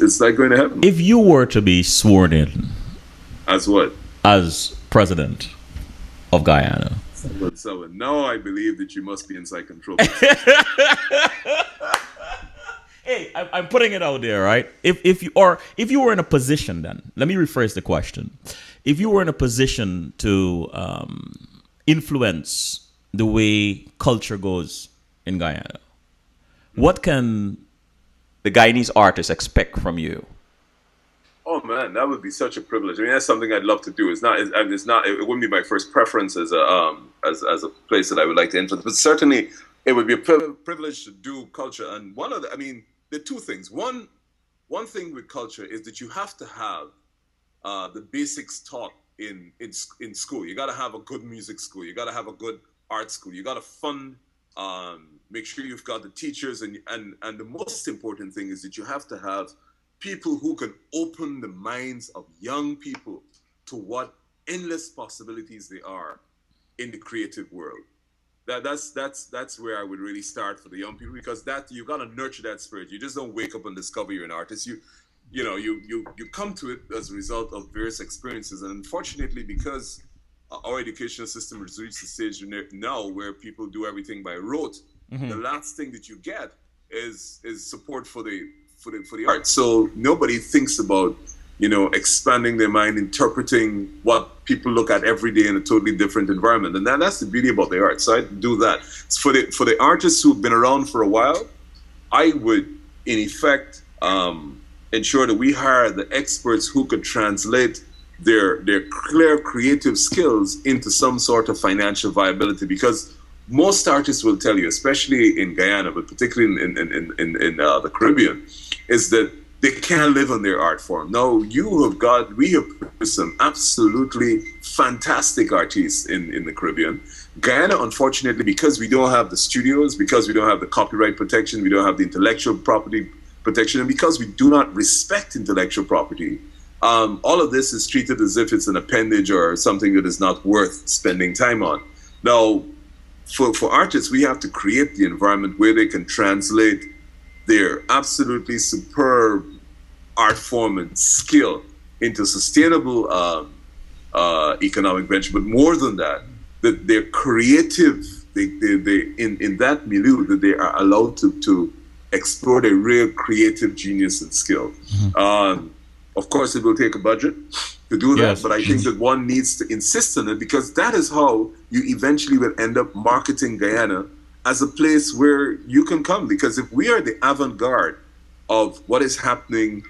It's like going to heaven. If you were to be sworn in As what? as president of Guyana. Selwyn, now I believe that you must be inside control. Hey, I'm putting it out there, right? If you were in a position, then let me rephrase the question. If you were in a position to influence the way culture goes in Guyana, what can the Guyanese artists expect from you? Oh man, that would be such a privilege. I mean, that's something I'd love to do. It wouldn't be my first preference as a place that I would like to influence, but certainly it would be a privilege to do culture. And there are two things. One thing with culture is that you have to have the basics taught in school. You got to have a good music school. You got to have a good art school. You got to fund. Make sure you've got the teachers, and the most important thing is that you have to have people who can open the minds of young people to what endless possibilities there are in the creative world. That's where I would really start for the young people, because that you got to nurture that spirit. You just don't wake up and discover you're an artist. You come to it as a result of various experiences, and unfortunately, because our educational system has reached the stage now where people do everything by rote, the last thing that you get is support for the arts. So nobody thinks about expanding their mind, interpreting what people look at every day in a totally different environment, and that's the beauty about the arts. So I do that. For the artists who've been around for a while, I would in effect ensure that we hire the experts who could translate their clear creative skills into some sort of financial viability, because most artists will tell you, especially in Guyana, but particularly in the Caribbean, is that they can't live on their art form. Now, we have produced some absolutely fantastic artists in the Caribbean. Guyana, unfortunately, because we don't have the studios, because we don't have the copyright protection, we don't have the intellectual property protection, and because we do not respect intellectual property, all of this is treated as if it's an appendage or something that is not worth spending time on. Now, for artists, we have to create the environment where they can translate their absolutely superb art form and skill into sustainable economic venture. But more than that, that they're creative, they in that milieu, that they are allowed to explore their real creative genius and skill. Of course, it will take a budget to do that, yes. But I think that one needs to insist on it, because that is how you eventually will end up marketing Guyana as a place where you can come. Because if we are the avant-garde of what is happening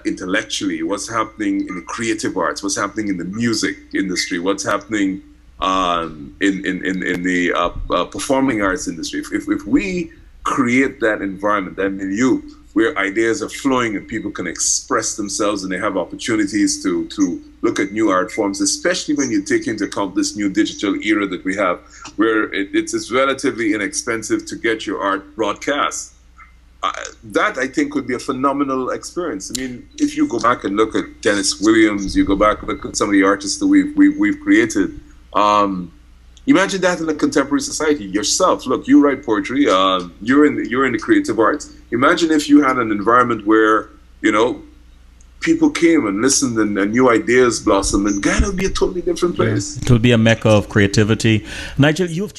intellectually, what's happening in the creative arts, what's happening in the music industry, what's happening in the performing arts industry, if we create that environment, that milieu, where ideas are flowing and people can express themselves and they have opportunities to look at new art forms, especially when you take into account this new digital era that we have, where it's relatively inexpensive to get your art broadcast. That, I think, would be a phenomenal experience. I mean, if you go back and look at Dennis Williams, you go back and look at some of the artists that we've created, imagine that in a contemporary society. Yourself, look, you write poetry. You're in the creative arts. Imagine if you had an environment where people came and listened and new ideas blossomed, and Ghana would be a totally different place. It would be a mecca of creativity. Nigel, you've